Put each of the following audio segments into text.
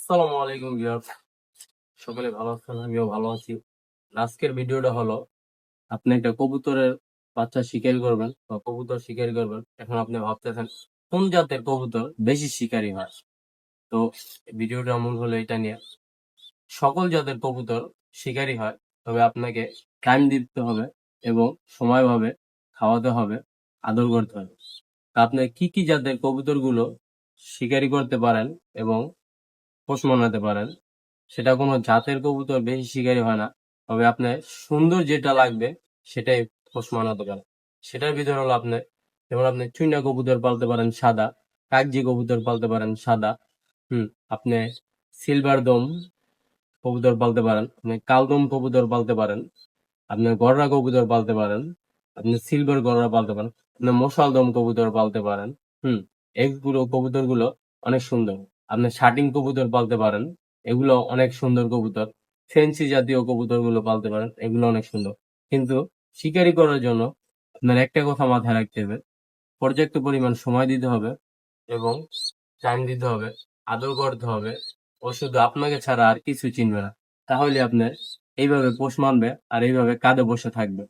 আসসালামু আলাইকুম ভিউয়ার্স, সকলে ভালো আছেন? আমিও ভালো আছি। আজকের ভিডিওটা হলো, আপনি একটা কবুতরের বাচ্চা শিকারি করবেন বা কবুতর শিকারি করবেন। এখন আপনি ভাবতেছেন কোন জাতের কবুতর বেশি শিকারী হয়। তো ভিডিওটা মূল হলো এটা নিয়ে। সকল জাতের কবুতর শিকারী হয়, তবে আপনাকে টাইম দিতে হবে এবং সময়ভাবে খাওয়াতে হবে, আদর করতে হবে। তা আপনি কি কি জাতের কবুতরগুলো শিকারি করতে পারেন এবং পোষ মানাতে পারেন, সেটা কোনো জাতের কবুতর বেশি শিকারী হয় না, তবে আপনার সুন্দর যেটা লাগবে সেটাই পোষ মানাতে পারেন। সেটার ভিতরে হলো আপনার, যেমন আপনি চুইনা কবুতর পালতে পারেন সাদা, কাগজি কবুতর পালতে পারেন সাদা, আপনি সিলভার দম কবুতর পালতে পারেন, আপনি কালদম কবুতর পালতে পারেন, আপনি গররা কবুতর পালতে পারেন, আপনি সিলভার গররা পালতে পারেন, আপনি মশাল দম কবুতর পালতে পারেন। এইগুলো কবুতর গুলো অনেক সুন্দর। আপনি শাটিং কবুতর পালতে পারেন, এগুলো অনেক সুন্দর কবুতর। ফেন্সি জাতীয় কবুতর গুলো পালতে পারেন, এগুলো অনেক সুন্দর। কিন্তু শিকারি করার জন্য আপনার একটা কথা মাথায় রাখতে হবে, পর্যাপ্ত পরিমাণ সময় দিতে হবে এবং টাইম দিতে হবে, আদর করতে হবে। ও শুধু আপনাকে ছাড়া আর কিছু চিনবে না। তাহলে আপনার এইভাবে পোষ মানবে আর এইভাবে কাঁধে বসে থাকবে।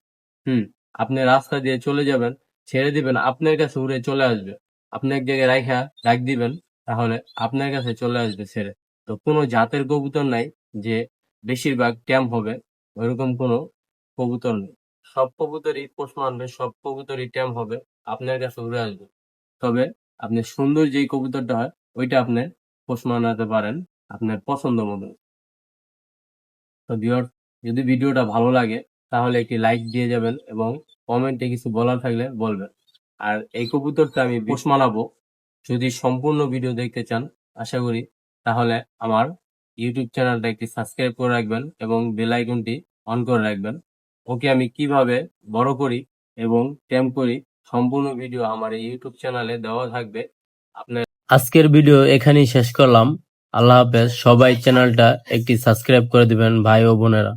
হুম আপনি রাস্তা দিয়ে চলে যাবেন, ছেড়ে দিবেন, আপনার কাছে উড়ে চলে আসবে। আপনি এক জায়গায় রাইখা ডাক দিবেন, তাহলে আপনার কাছে চলে আসবে ছেড়ে। তো কোনো জাতের কবুতর নাই যে বেশিরভাগ ট্যাম হবে, ওইরকম কোনো কবুতর নেই। সব কবুতরই পোষ মানবে, সব কবুতরই ট্যাম হবে, আপনার কাছে উড়ে আসবে। তবে আপনি সুন্দর যেই কবুতরটা হয় ওইটা আপনি পোষ মানাতে পারেন আপনার পছন্দ মতো। তো ভিউয়ার্স, যদি ভিডিওটা ভালো লাগে তাহলে একটি লাইক দিয়ে যাবেন এবং কমেন্টে কিছু বলার থাকলে বলবেন। আর এই কবুতরটা আমি পোষ মানাবো, যদি সম্পূর্ণ ভিডিও দেখতে চান আশা করি, তাহলে আমার ইউটিউব চ্যানেলটা একটি সাবস্ক্রাইব করে রাখবেন এবং বেল আইকনটি অন করে রাখবেন। ওকে আমি কিভাবে বড় করি এবং টেম করি, সম্পূর্ণ ভিডিও আমার এই ইউটিউব চ্যানেলে দেওয়া থাকবে। আপনার আজকের ভিডিও এখানেই শেষ করলাম। আল্লাহ হাফেজ। সবাই চ্যানেলটা একটি সাবস্ক্রাইব করে দিবেন ভাই ও বোনেরা।